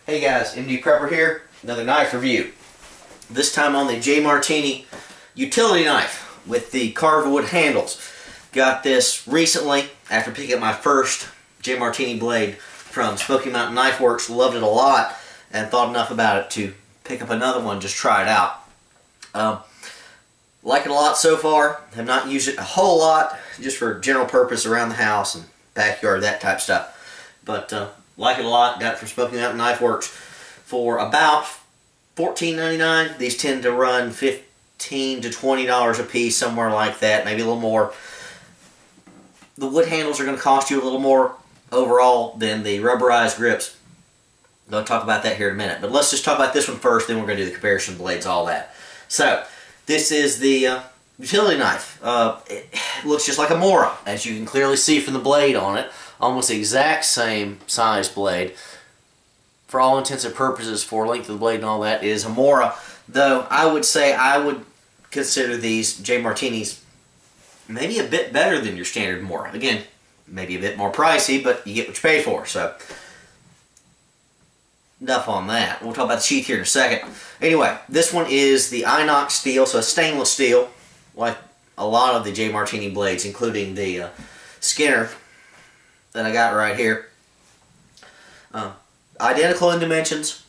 Hey guys, MD Prepper here, another knife review. This time on the Marttiini Utility Knife with the carved wood handles. Got this recently after picking up my first Marttiini blade from Smoky Mountain Knife Works. Loved it a lot and thought enough about it to pick up another one, just try it out. Like it a lot so far. Have not used it a whole lot, just for general purpose around the house and backyard, that type stuff. But like it a lot. Got it from Smoky Mountain Knife Works for about $14.99. These tend to run $15 to $20 a piece, somewhere like that, maybe a little more. The wood handles are going to cost you a little more overall than the rubberized grips. I'm going to talk about that here in a minute. But let's just talk about this one first, then we're going to do the comparison blades, all that. So, this is the utility knife. It looks just like a Mora, as you can clearly see from the blade on it. Almost the exact same size blade. For all intents and purposes, for length of the blade and all that, it is a Mora. Though I would say I would consider these Marttiinis maybe a bit better than your standard Mora. Again, maybe a bit more pricey, but you get what you pay for. So, enough on that. We'll talk about the sheath here in a second. Anyway, this one is the inox steel, so a stainless steel, like a lot of the Marttiini blades, including the Skinner that I got right here. Identical in dimensions.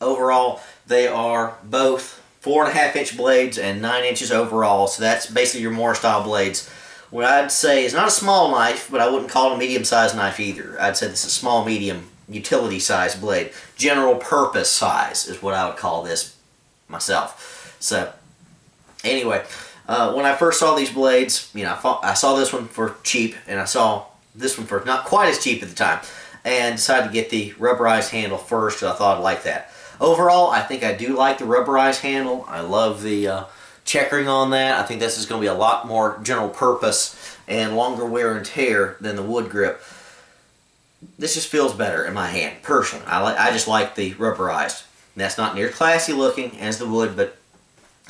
Overall, they are both 4.5 inch blades and 9 inches overall, so that's basically your Mora style blades. What I'd say is not a small knife, but I wouldn't call it a medium-sized knife either. I'd say this is a small, medium, utility size blade. General purpose size is what I would call this myself. So, anyway, when I first saw these blades, you know, I saw this one for cheap, and I saw this one for not quite as cheap at the time, and decided to get the rubberized handle first because I thought I'd like that. Overall, I think I do like the rubberized handle. I love the checkering on that. I think this is going to be a lot more general purpose and longer wear and tear than the wood grip. This just feels better in my hand, personally. I just like the rubberized. That's not near classy looking as the wood, but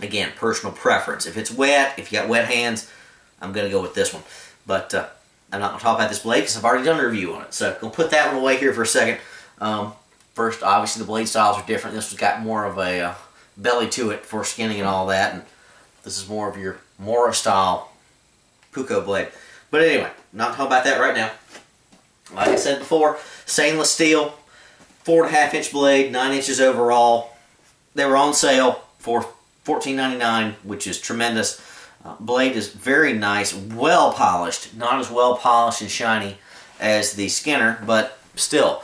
again, personal preference. If it's wet, if you got wet hands, I'm going to go with this one. But I'm not going to talk about this blade because I've already done a review on it. So I'm going to put that one away here for a second. First, obviously the blade styles are different. This one's got more of a belly to it for skinning and all that. And this is more of your Mora style Puko blade. But anyway, not talking about that right now. Like I said before, stainless steel, 4.5 inch blade, 9 inches overall. They were on sale for $14.99, which is tremendous. Blade is very nice, well polished. Not as well polished and shiny as the Skinner, but still,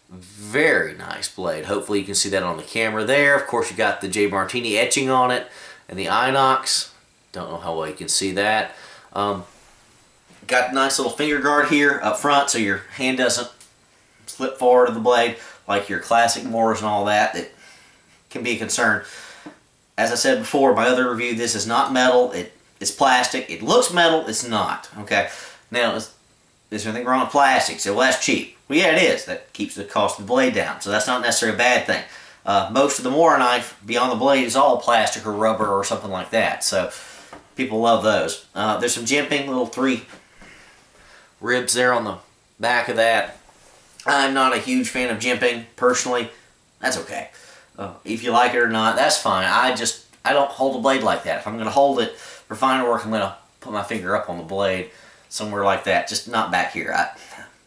very nice blade. Hopefully you can see that on the camera there. Of course, you got the Marttiini etching on it and the inox. Don't know how well you can see that. Got a nice little finger guard here up front so your hand doesn't slip forward of the blade like your classic Moras and all that. That can be a concern. As I said before, my other review, this is not metal. It's plastic. It looks metal. It's not. Okay. Now, is there anything wrong with plastic? So, well, that's cheap. Well, yeah, it is. That keeps the cost of the blade down. So that's not necessarily a bad thing. Most of the Mora knife beyond the blade is all plastic or rubber or something like that. So people love those. There's some jimping, little 3 ribs there on the back of that. I'm not a huge fan of jimping, personally. That's okay. If you like it or not, that's fine. I don't hold a blade like that. If I'm going to hold it for finer work, I'm going to put my finger up on the blade somewhere like that. Just not back here.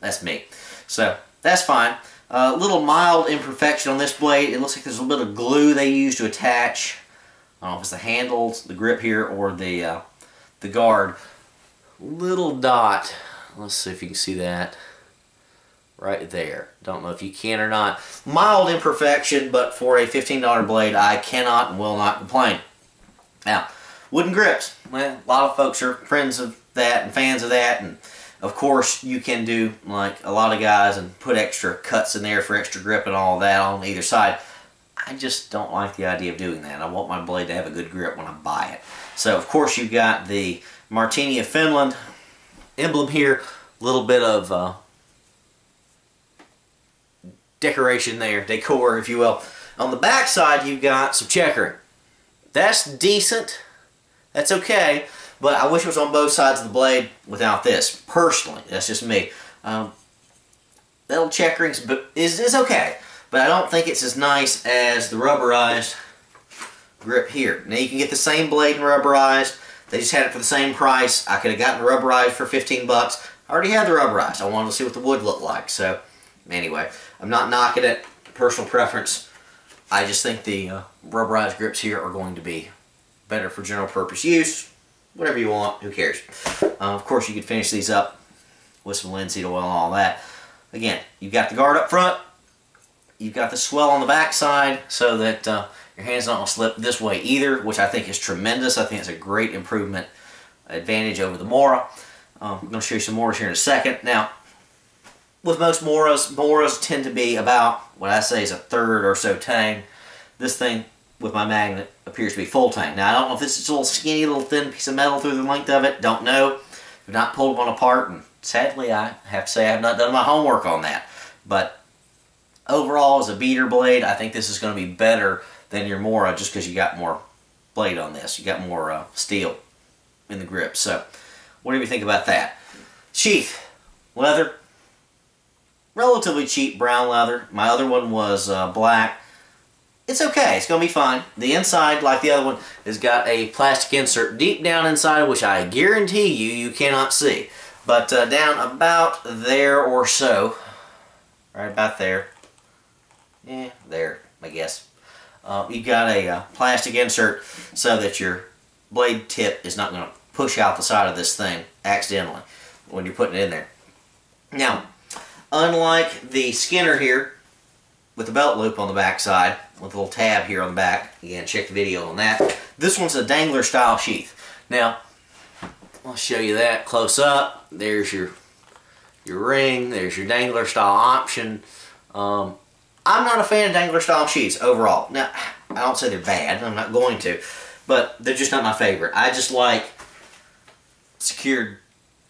That's me. So, that's fine. A little mild imperfection on this blade. It looks like there's a little bit of glue they use to attach. I don't know if it's the handles, the grip here, or the guard. Little dot. Let's see if you can see that. Right there. Don't know if you can or not. Mild imperfection, but for a $15 blade, I cannot and will not complain. Now, wooden grips. Well, a lot of folks are friends of that and fans of that, and of course, you can do like a lot of guys and put extra cuts in there for extra grip and all that on either side. I just don't like the idea of doing that. I want my blade to have a good grip when I buy it. So, of course, you've got the Marttiini of Finland emblem here. A little bit of decoration there, decor, if you will. On the back side, you've got some checkering. That's decent. That's okay. But I wish it was on both sides of the blade without this. Personally, that's just me. Metal checkering is okay, but I don't think it's as nice as the rubberized grip here. Now you can get the same blade and rubberized. They just had it for the same price. I could have gotten the rubberized for 15 bucks. I already had the rubberized. I wanted to see what the wood looked like. So anyway, I'm not knocking it. Personal preference. I just think the rubberized grips here are going to be better for general purpose use. Whatever you want, who cares? Of course, you could finish these up with some linseed oil and all that. Again, you've got the guard up front. You've got the swell on the back side so that your hand's not going to slip this way either, which I think is tremendous. I think it's a great improvement, advantage over the Mora. I'm going to show you some Moras here in a second. Now, with most Moras tend to be about what I say is a third or so tang. This thing with my magnet appears to be full tang. Now, I don't know if this is a little skinny, little thin piece of metal through the length of it. Don't know. I've not pulled one apart, and sadly, I have to say I have not done my homework on that. But overall, as a beater blade, I think this is going to be better than your Mora just because you got more blade on this. You got more steel in the grip. So, what do you think about that? Sheath, leather, relatively cheap brown leather. My other one was black. It's okay. It's going to be fine. The inside, like the other one, has got a plastic insert deep down inside, which I guarantee you cannot see. But down about there or so, right about there, yeah, there, I guess. You've got a plastic insert so that your blade tip is not going to push out the side of this thing accidentally when you're putting it in there. Now, unlike the Skinner here, with the belt loop on the back side, with a little tab here on the back, again, check the video on that, this one's a dangler style sheath. Now, I'll show you that close up. There's your ring, there's your dangler style option. I'm not a fan of dangler style sheaths overall. Now, I don't say they're bad, I'm not going to, but they're just not my favorite. I just like secured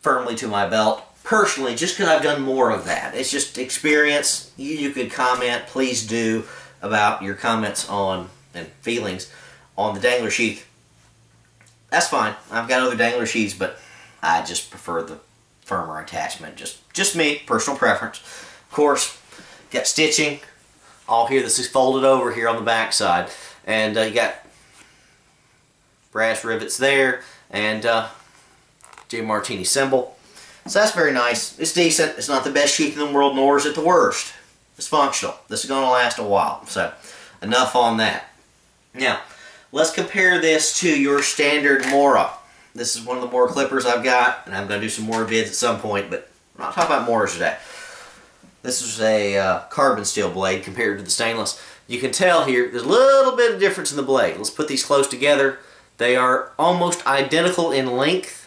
firmly to my belt. Personally, just because I've done more of that. It's just experience. You could comment, please do, about your comments on, and feelings, on the dangler sheath. That's fine. I've got other dangler sheaths, but I just prefer the firmer attachment. Just me, personal preference. Of course, got stitching all here. This is folded over here on the back side. And you got brass rivets there, and J. Marttiini symbol. So that's very nice. It's decent. It's not the best sheath in the world, nor is it the worst. It's functional. This is going to last a while. So, enough on that. Now, let's compare this to your standard Mora. This is one of the Mora clippers I've got, and I'm going to do some more vids at some point, but we're not talking about Moras today. This is a carbon steel blade compared to the stainless. You can tell here, there's a little bit of difference in the blade. Let's put these close together. They are almost identical in length.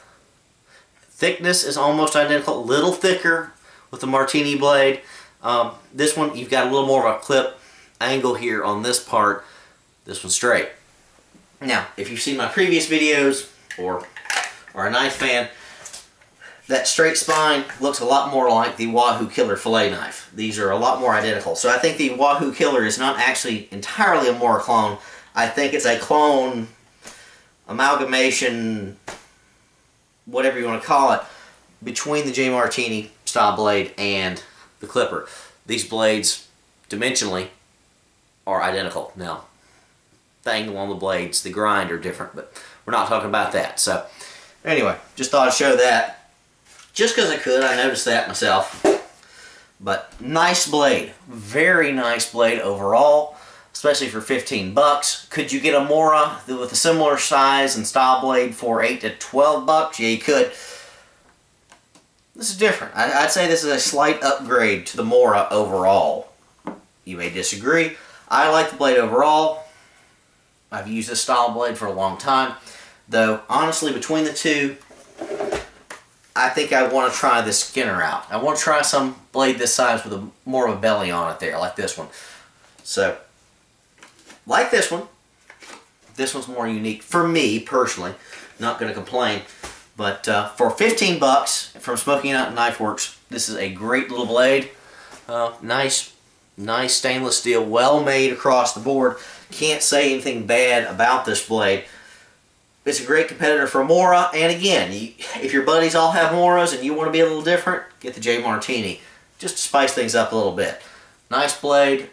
Thickness is almost identical, a little thicker with the Marttiini blade. This one, you've got a little more of a clip angle here on this part. This one's straight. Now, if you've seen my previous videos or are a knife fan, that straight spine looks a lot more like the Wahoo Killer fillet knife. These are a lot more identical. So I think the Wahoo Killer is not actually entirely a Mora clone. I think it's a clone, amalgamation, whatever you want to call it, between the J. Marttiini style blade and the clipper. These blades, dimensionally, are identical. Now, the angle on the blades, the grind are different, but we're not talking about that. So, anyway, just thought I'd show that. Just because I could, I noticed that myself. But, nice blade. Very nice blade overall, especially for 15 bucks. Could you get a Mora with a similar size and style blade for 8 to 12 bucks? Yeah, you could. This is different. I'd say this is a slight upgrade to the Mora overall. You may disagree. I like the blade overall. I've used this style blade for a long time. Though, honestly, between the two, I think I want to try this Skinner out. I want to try some blade this size with more of a belly on it there, like this one. So, like this one. This one's more unique for me, personally. Not going to complain. But for 15 bucks from Smoking Out Knife Works, this is a great little blade. Nice stainless steel, well made across the board. Can't say anything bad about this blade. It's a great competitor for Mora. And again, if your buddies all have Moras and you want to be a little different, get the J. Marttiini. just to spice things up a little bit. Nice blade.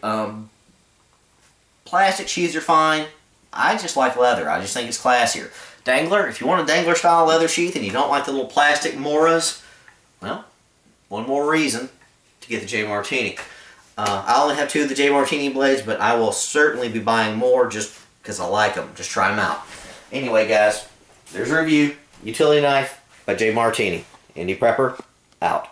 Plastic sheaths are fine. I just like leather. I just think it's classier. Dangler, if you want a dangler style leather sheath and you don't like the little plastic Moras, well, one more reason to get the J. Marttiini. I only have 2 of the J. Marttiini blades, but I will certainly be buying more just because I like them. Just try them out. Anyway, guys, there's a review. Utility knife by J. Marttiini. Indie Prepper, out.